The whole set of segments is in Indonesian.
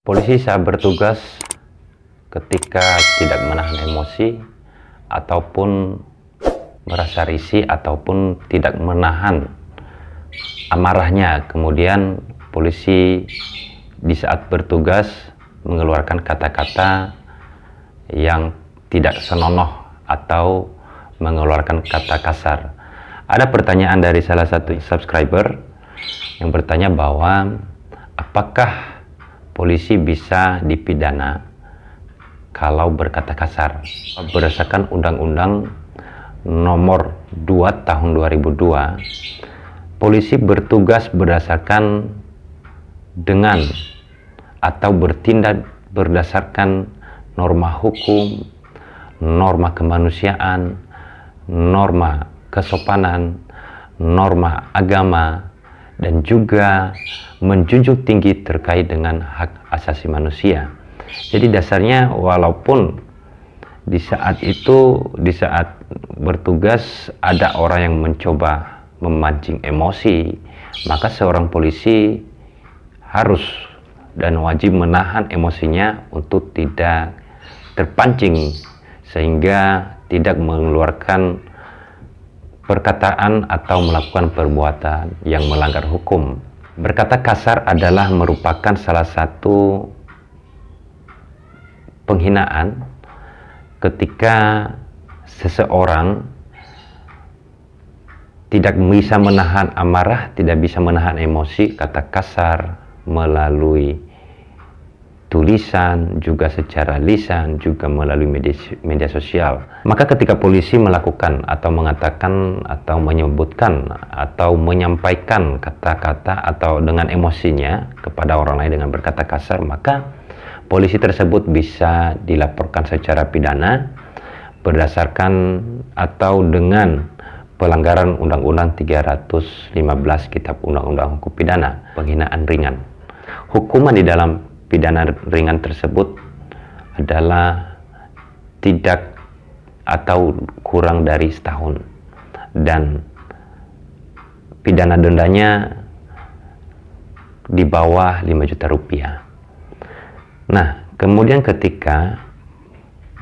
Polisi saat bertugas ketika tidak menahan emosi ataupun merasa risih ataupun tidak menahan amarahnya, kemudian polisi di saat bertugas mengeluarkan kata-kata yang tidak senonoh atau mengeluarkan kata kasar. Ada pertanyaan dari salah satu subscriber yang bertanya bahwa apakah polisi bisa dipidana kalau berkata kasar. Berdasarkan Undang-Undang Nomor 2 Tahun 2002, polisi bertugas berdasarkan dengan atau bertindak berdasarkan norma hukum, norma kemanusiaan, norma kesopanan, norma agama, dan juga menjunjung tinggi terkait dengan hak asasi manusia. Jadi dasarnya walaupun di saat bertugas ada orang yang mencoba memancing emosi, maka seorang polisi harus dan wajib menahan emosinya untuk tidak terpancing sehingga tidak mengeluarkan perkataan atau melakukan perbuatan yang melanggar hukum. Berkata kasar adalah merupakan salah satu penghinaan ketika seseorang tidak bisa menahan amarah, tidak bisa menahan emosi, kata kasar melalui tulisan, juga secara lisan, juga melalui media sosial. Maka ketika polisi melakukan atau mengatakan atau menyebutkan atau menyampaikan kata-kata atau dengan emosinya kepada orang lain dengan berkata kasar, maka polisi tersebut bisa dilaporkan secara pidana berdasarkan atau dengan pelanggaran Undang-Undang 315 Kitab Undang-Undang Hukum Pidana, penghinaan ringan. Hukuman di dalam pidana ringan tersebut adalah tidak atau kurang dari setahun dan pidana dendanya di bawah 5 juta rupiah. Nah, kemudian ketika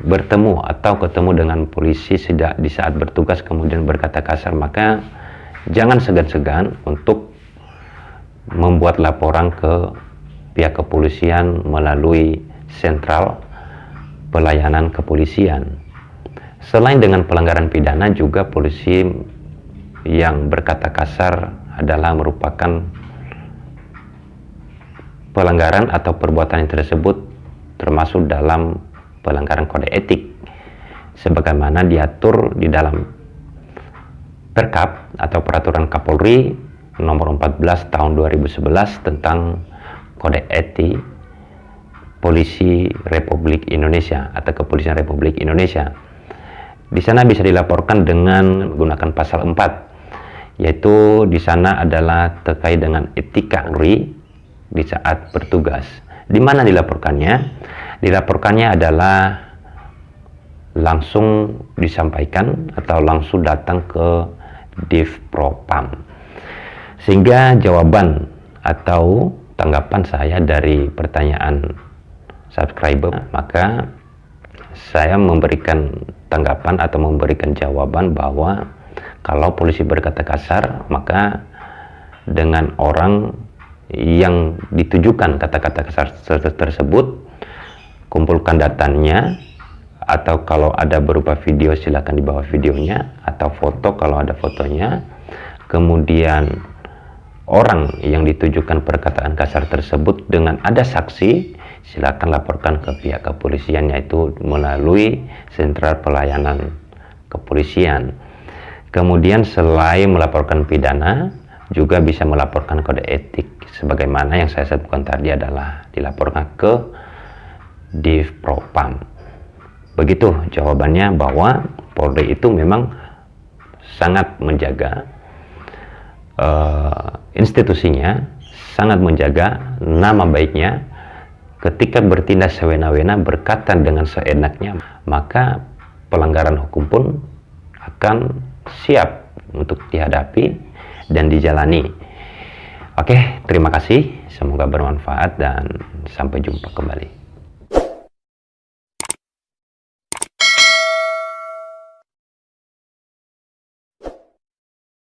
bertemu atau ketemu dengan polisi di saat bertugas kemudian berkata kasar, maka jangan segan-segan untuk membuat laporan ke pihak kepolisian melalui sentral pelayanan kepolisian. Selain dengan pelanggaran pidana, juga polisi yang berkata kasar adalah merupakan pelanggaran atau perbuatan yang tersebut termasuk dalam pelanggaran kode etik sebagaimana diatur di dalam Perkap atau Peraturan Kapolri Nomor 14 Tahun 2011 tentang Kode Etik Polisi Republik Indonesia atau Kepolisian Republik Indonesia. Di sana bisa dilaporkan dengan menggunakan pasal 4, yaitu di sana adalah terkait dengan etika Polri di saat bertugas. Di mana dilaporkannya? Dilaporkannya adalah langsung disampaikan atau langsung datang ke Divpropam. Sehingga jawaban atau tanggapan saya dari pertanyaan subscriber, maka saya memberikan tanggapan atau memberikan jawaban bahwa kalau polisi berkata kasar, maka dengan orang yang ditujukan kata-kata kasar tersebut, kumpulkan datanya, atau kalau ada berupa video silakan dibawa videonya, atau foto kalau ada fotonya. Kemudian orang yang ditujukan perkataan kasar tersebut dengan ada saksi, silakan laporkan ke pihak kepolisian, yaitu melalui sentral pelayanan kepolisian. Kemudian selain melaporkan pidana, juga bisa melaporkan kode etik sebagaimana yang saya sebutkan tadi adalah dilaporkan ke Divpropam. Begitu jawabannya, bahwa Polri itu memang sangat menjaga institusinya, sangat menjaga nama baiknya. Ketika bertindak sewena-wena, berkata dengan seenaknya, maka pelanggaran hukum pun akan siap untuk dihadapi dan dijalani. Oke, terima kasih. Semoga bermanfaat dan sampai jumpa kembali.